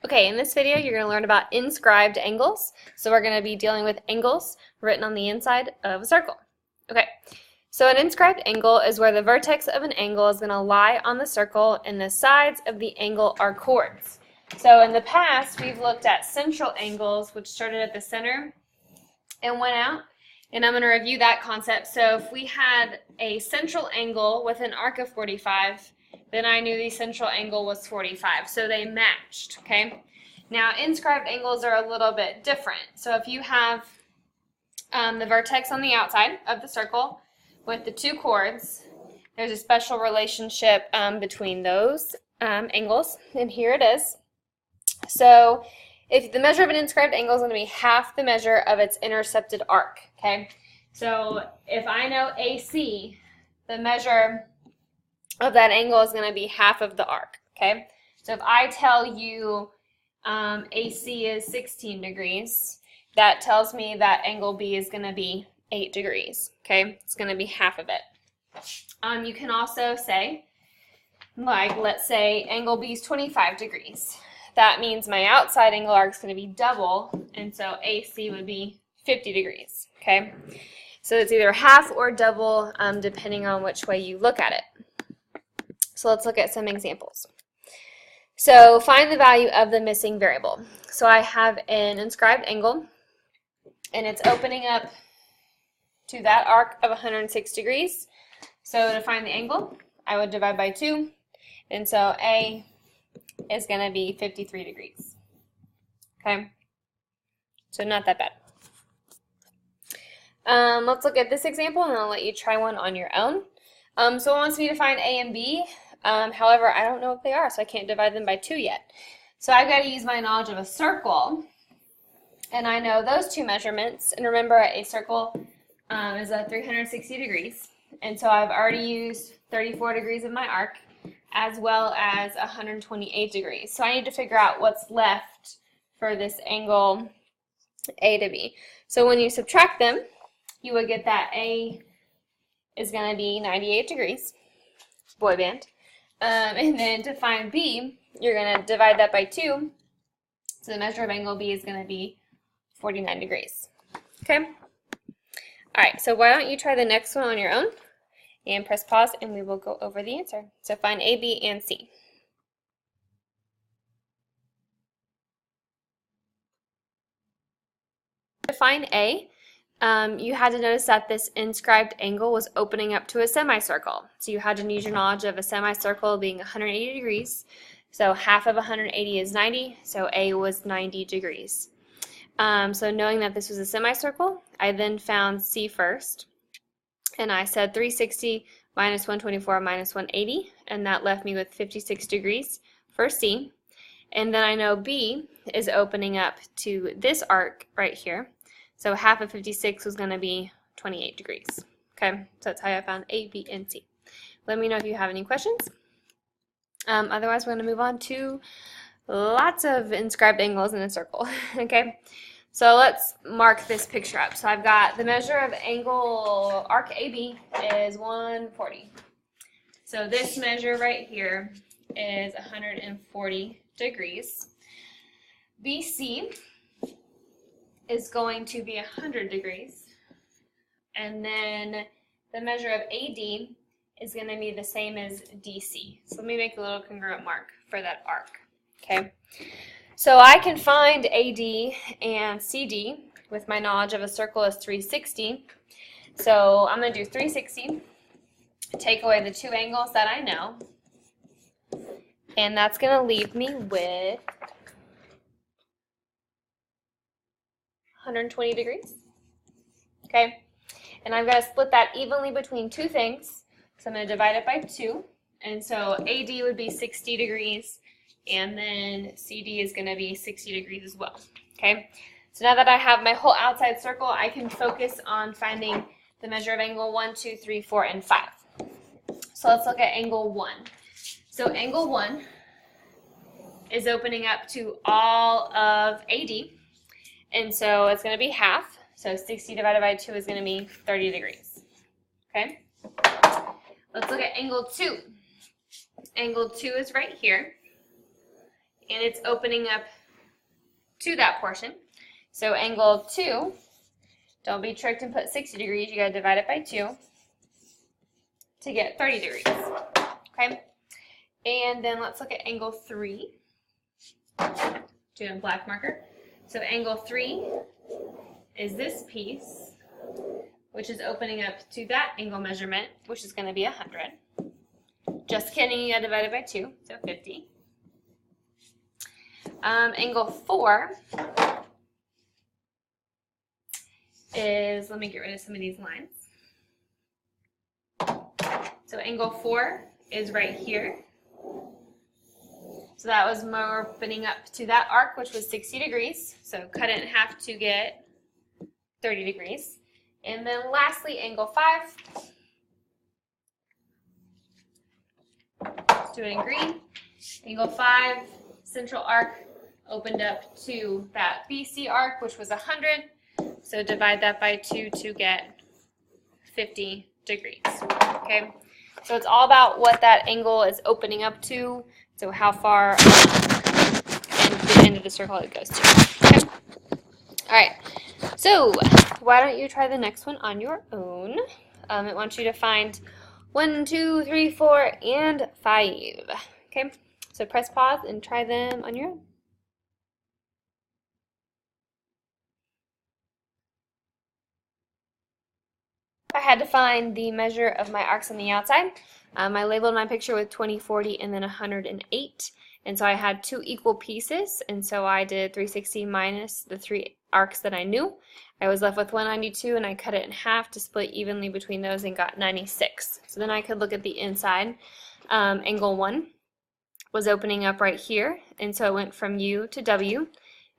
Okay, in this video you're going to learn about inscribed angles. So we're going to be dealing with angles written on the inside of a circle. Okay, so an inscribed angle is where the vertex of an angle is going to lie on the circle and the sides of the angle are chords. So in the past we've looked at central angles, which started at the center and went out. And I'm going to review that concept. So if we had a central angle with an arc of 45, then I knew the central angle was 45. So they matched, okay? Now, inscribed angles are a little bit different. So if you have the vertex on the outside of the circle with the two chords, there's a special relationship between those angles, and here it is. So if the measure of an inscribed angle is going to be half the measure of its intercepted arc, okay? So if I know AC, the measure of that angle is going to be half of the arc, okay? So if I tell you AC is 16 degrees, that tells me that angle B is going to be 8 degrees, okay? It's going to be half of it. You can also say, like, let's say angle B is 25 degrees. That means my outside angle arc is going to be double, and so AC would be 50 degrees, okay? So it's either half or double, depending on which way you look at it. So let's look at some examples. So find the value of the missing variable. So I have an inscribed angle, and it's opening up to that arc of 106 degrees. So to find the angle, I would divide by 2, and so A is going to be 53 degrees. Okay? So not that bad. Let's look at this example, and I'll let you try one on your own. So it wants me to find A and B. However, I don't know what they are, so I can't divide them by 2 yet. So I've got to use my knowledge of a circle, and I know those two measurements. And remember, a circle is 360 degrees, and so I've already used 34 degrees of my arc, as well as 128 degrees. So I need to figure out what's left for this angle A to B. So when you subtract them, you would get that A is going to be 98 degrees, boy band. And then to find B, you're going to divide that by 2. So the measure of angle B is going to be 49 degrees. Okay? All right, so why don't you try the next one on your own and press pause, and we will go over the answer. So find A, B, and C. To find A, you had to notice that this inscribed angle was opening up to a semicircle. So you had to use your knowledge of a semicircle being 180 degrees. So half of 180 is 90, so A was 90 degrees. So knowing that this was a semicircle, I then found C first. And I said 360 minus 124 minus 180, and that left me with 56 degrees for C. And then I know B is opening up to this arc right here. So half of 56 was going to be 28 degrees. Okay, so that's how I found A, B, and C. Let me know if you have any questions. Otherwise, we're going to move on to lots of inscribed angles in a circle. Okay, so let's mark this picture up. So I've got the measure of angle arc AB is 140. So this measure right here is 140 degrees. BC is going to be 100 degrees, and then the measure of AD is going to be the same as DC. So let me make a little congruent mark for that arc. Okay, so I can find AD and CD with my knowledge of a circle is 360. So I'm going to do 360, take away the two angles that I know, and that's going to leave me with 120 degrees. Okay, and I've got to split that evenly between two things, so I'm going to divide it by 2, and so AD would be 60 degrees, and then CD is going to be 60 degrees as well. Okay, so now that I have my whole outside circle, I can focus on finding the measure of angle 1, 2, 3, 4, and 5. So let's look at angle 1. So angle 1 is opening up to all of AD, and so it's going to be half. So 60 divided by 2 is going to be 30 degrees. Okay? Let's look at angle 2. Angle 2 is right here. and it's opening up to that portion. So angle 2, don't be tricked and put 60 degrees, you gotta divide it by 2 to get 30 degrees, okay? And then let's look at angle 3, do a black marker. So angle 3 is this piece, which is opening up to that angle measurement, which is gonna be 100. Just kidding, you gotta divide it by 2, so 50. Angle 4 is, let me get rid of some of these lines. So angle 4 is right here. So that was more opening up to that arc, which was 60 degrees. So cut it in half to get 30 degrees. And then lastly, angle 5. Let's do it in green. Angle 5, central arc, opened up to that BC arc, which was 100. So divide that by 2 to get 50 degrees. Okay, so it's all about what that angle is opening up to, so how far and the end of the circle it goes to. Okay, all right, so why don't you try the next one on your own? It wants you to find 1, 2, 3, 4, and 5. Okay, so press pause and try them on your own. I had to find the measure of my arcs on the outside. I labeled my picture with 20, 40, and then 108. And so I had 2 equal pieces, and so I did 360 minus the 3 arcs that I knew. I was left with 192, and I cut it in half to split evenly between those and got 96. So then I could look at the inside. Angle 1 was opening up right here, and so it went from U to W.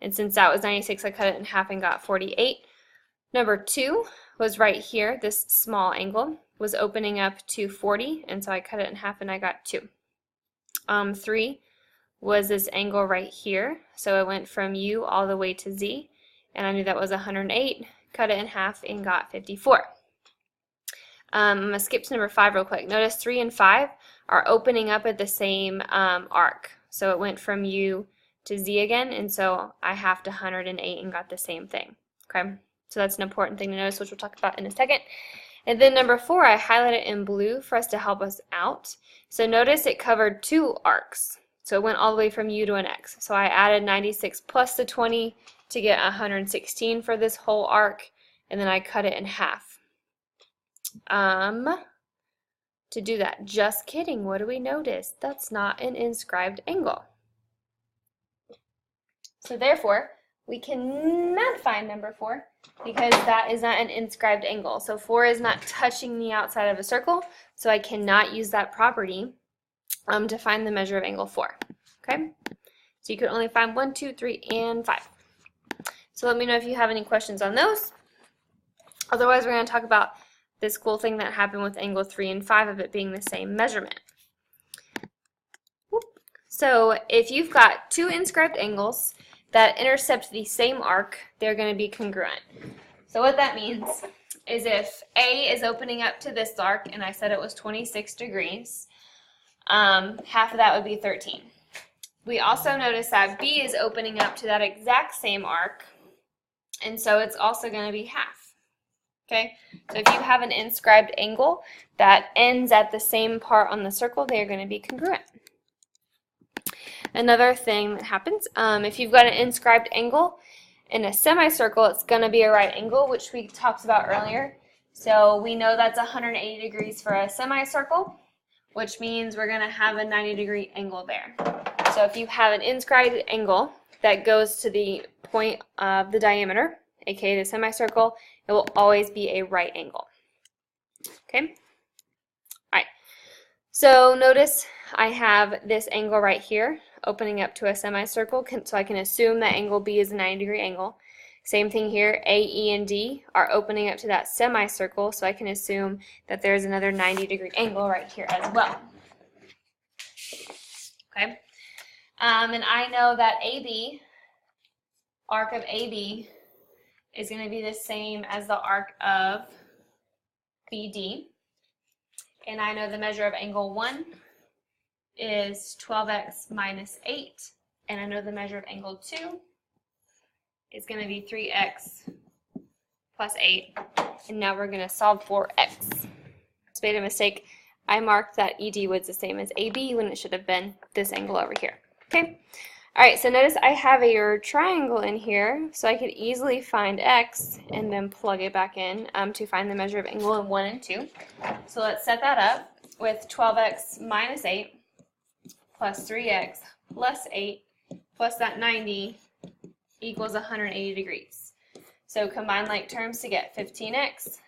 And since that was 96, I cut it in half and got 48. Number 2 was right here. This small angle was opening up to 40, and so I cut it in half and I got 2. 3 was this angle right here, so it went from U all the way to Z, and I knew that was 108, cut it in half and got 54. I'm going to skip to number 5 real quick. Notice 3 and 5 are opening up at the same arc, so it went from U to Z again, and so I halved 108 and got the same thing. Okay, so that's an important thing to notice, which we'll talk about in a second. And then number 4, I highlighted in blue for us to help us out. So notice it covered 2 arcs. So it went all the way from U to an X. So I added 96 plus the 20 to get 116 for this whole arc, and then I cut it in half. To do that, just kidding, what do we notice? That's not an inscribed angle. So therefore, we cannot find number 4 because that is not an inscribed angle. So 4 is not touching the outside of a circle, so I cannot use that property to find the measure of angle 4. Okay? So you could only find 1, 2, 3, and 5. So let me know if you have any questions on those. Otherwise, we're going to talk about this cool thing that happened with angle 3 and 5 of it being the same measurement. So if you've got 2 inscribed angles that intercept the same arc, they're going to be congruent. So what that means is if A is opening up to this arc, and I said it was 26 degrees, half of that would be 13. We also notice that B is opening up to that exact same arc, and so it's also going to be half. Okay, so if you have an inscribed angle that ends at the same part on the circle, they are going to be congruent. Another thing that happens, if you've got an inscribed angle in a semicircle, it's going to be a right angle, which we talked about earlier. So we know that's 180 degrees for a semicircle, which means we're going to have a 90-degree angle there. So if you have an inscribed angle that goes to the point of the diameter, aka the semicircle, it will always be a right angle. Okay? All right. So notice I have this angle right here opening up to a semicircle, so I can assume that angle B is a 90-degree angle. Same thing here, A, E, and D are opening up to that semicircle, so I can assume that there's another 90-degree angle right here as well. Okay? And I know that AB, arc of AB, is going to be the same as the arc of BD. And I know the measure of angle 1 is 12x minus 8. and I know the measure of angle 2 is going to be 3x plus 8, and now we're going to solve for x. Just made a mistake. I marked that ED was the same as AB when it should have been this angle over here. Okay? Alright, so notice I have a triangle in here, so I could easily find x and then plug it back in to find the measure of angle in 1 and 2. So let's set that up with 12x minus 8 plus 3x plus 8 plus that 90 equals 180 degrees. So combine like terms to get 15x.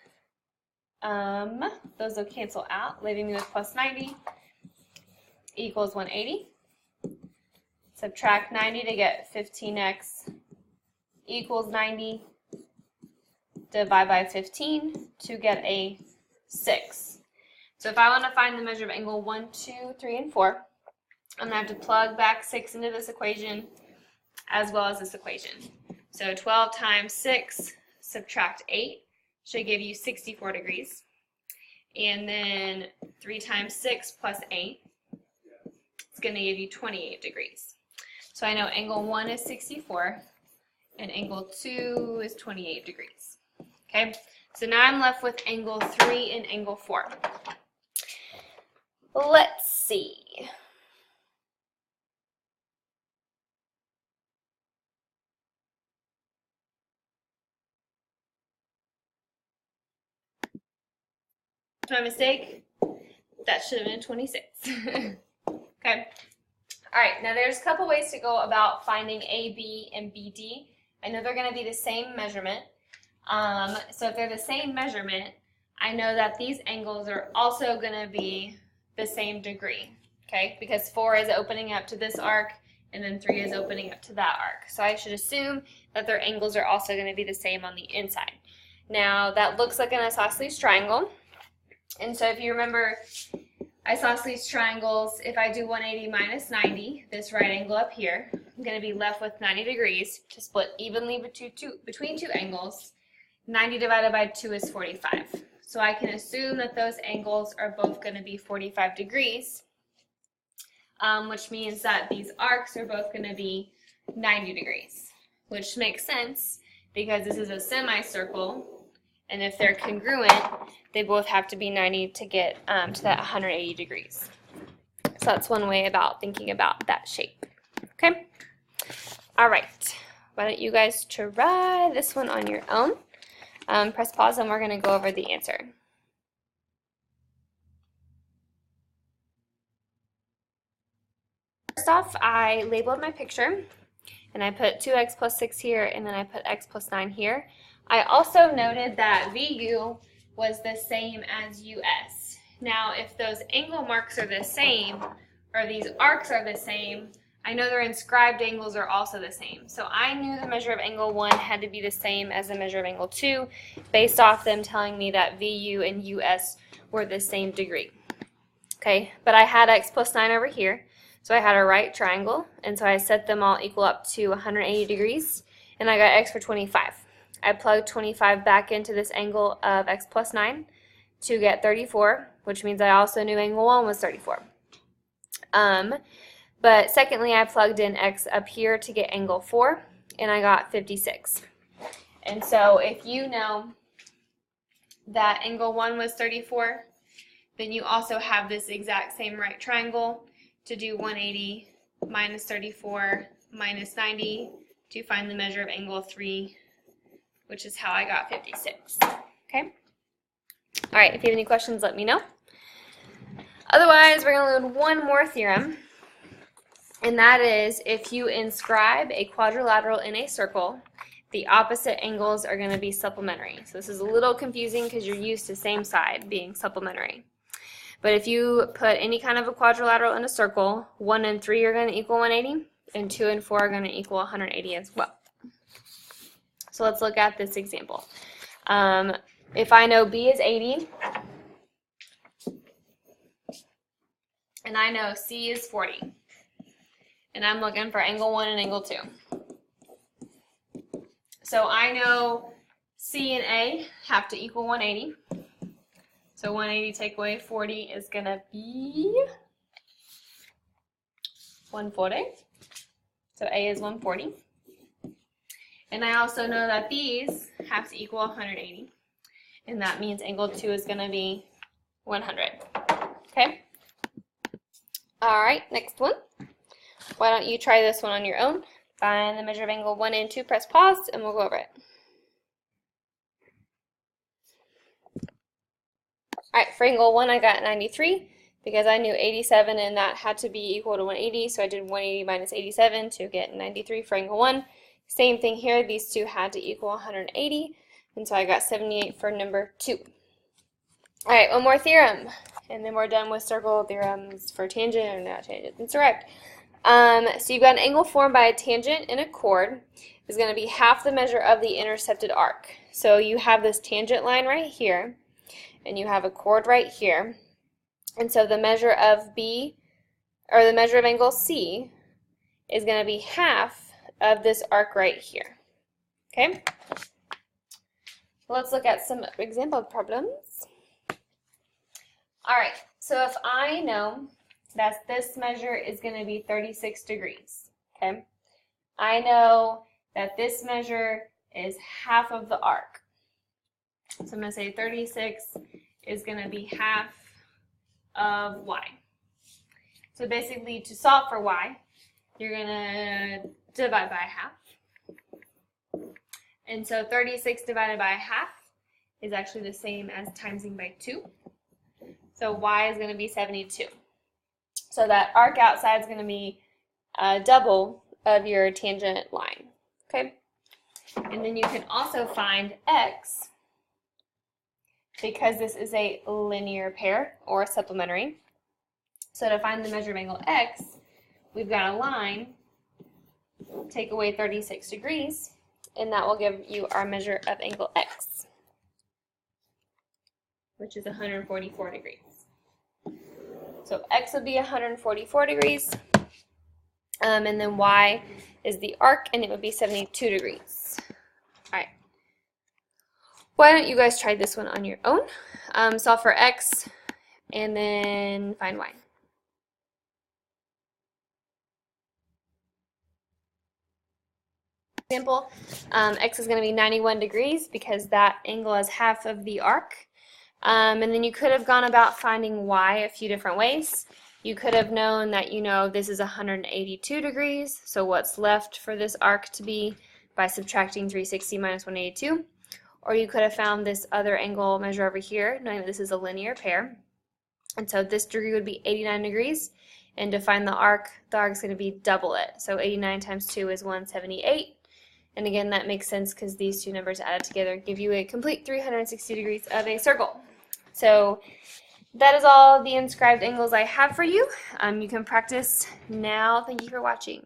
Those will cancel out, leaving me with plus 90 equals 180. Subtract 90 to get 15x equals 90. Divide by 15 to get a 6. So if I want to find the measure of angle 1, 2, 3, and 4, I'm going to have to plug back 6 into this equation as well as this equation. So 12 times 6 subtract 8 should give you 64 degrees. And then 3 times 6 plus 8 is going to give you 28 degrees. So I know angle 1 is 64 and angle 2 is 28 degrees. Okay, so now I'm left with angle 3 and angle 4. Let's see. My mistake? That should have been 26. Okay. Alright, now there's a couple ways to go about finding AB and BD. I know they're going to be the same measurement. So if they're the same measurement, I know that these angles are also going to be the same degree. Okay, because 4 is opening up to this arc, and then 3 is opening up to that arc. So I should assume that their angles are also going to be the same on the inside. Now that looks like an isosceles triangle. And so if you remember isosceles triangles, if I do 180 minus 90, this right angle up here, I'm going to be left with 90 degrees to split evenly between two angles. 90 divided by 2 is 45. So I can assume that those angles are both going to be 45 degrees, which means that these arcs are both going to be 90 degrees, which makes sense because this is a semicircle, and if they're congruent, they both have to be 90 to get to that 180 degrees. So that's one way about thinking about that shape. Okay? All right. Why don't you guys try this one on your own? Press pause and we're going to go over the answer. First off, I labeled my picture and I put 2x plus 6 here, and then I put x plus 9 here. I also noted that VU was the same as US. Now, if those angle marks are the same, or these arcs are the same, I know their inscribed angles are also the same. So I knew the measure of angle 1 had to be the same as the measure of angle 2, based off them telling me that VU and US were the same degree. Okay, but I had x plus 9 over here, so I had a right triangle, and so I set them all equal up to 180 degrees, and I got x for 25. I plugged 25 back into this angle of x plus 9 to get 34, which means I also knew angle 1 was 34. But secondly, I plugged in x up here to get angle 4, and I got 56. And so if you know that angle 1 was 34, then you also have this exact same right triangle to do 180 minus 34 minus 90 to find the measure of angle 3, which is how I got 56. Okay? All right, if you have any questions, let me know. Otherwise, we're going to learn one more theorem, and that is if you inscribe a quadrilateral in a circle, the opposite angles are going to be supplementary. So this is a little confusing because you're used to same side being supplementary. But if you put any kind of a quadrilateral in a circle, 1 and 3 are going to equal 180, and 2 and 4 are going to equal 180 as well. So let's look at this example. If I know B is 80, and I know C is 40, and I'm looking for angle 1 and angle 2. So I know C and A have to equal 180. So 180 take away 40 is going to be 140. So A is 140. And I also know that these have to equal 180. And that means angle 2 is going to be 100. Okay? All right, next one. Why don't you try this one on your own? Find the measure of angle 1 and 2, press pause, and we'll go over it. All right, for angle 1, I got 93 because I knew 87 and that had to be equal to 180, so I did 180 minus 87 to get 93 for angle 1. Same thing here, these two had to equal 180, and so I got 78 for number 2. All right, one more theorem, and then we're done with circle theorems for tangent or not tangent. It's correct. So you've got an angle formed by a tangent and a chord is going to be half the measure of the intercepted arc. So you have this tangent line right here, and you have a chord right here. And so the measure of B, or the measure of angle C, is going to be half of this arc right here. Okay? Let's look at some example problems. All right, so if I know that this measure is going to be 36 degrees, okay? I know that this measure is half of the arc. So I'm going to say 36 is going to be half of y. So basically, to solve for y, you're going to divide by half. And so 36 divided by half is actually the same as timesing by 2. So y is going to be 72. So that arc outside is going to be double of your tangent line. Okay? And then you can also find x, because this is a linear pair or supplementary. So to find the measure of angle x, we've got a line, take away 36 degrees, and that will give you our measure of angle x, which is 144 degrees. So x would be 144 degrees, and then y is the arc, and it would be 72 degrees. All right. Why don't you guys try this one on your own? Solve for x, and then find y. Example, x is going to be 91 degrees because that angle is half of the arc. And then you could have gone about finding y a few different ways. You could have known that, this is 182 degrees, so what's left for this arc to be by subtracting 360 minus 182. Or you could have found this other angle measure over here, knowing that this is a linear pair. And so this degree would be 89 degrees. And to find the arc is going to be double it. So 89 times 2 is 178. And again, that makes sense because these two numbers added together give you a complete 360 degrees of a circle. So that is all the inscribed angles I have for you. You can practice now. Thank you for watching.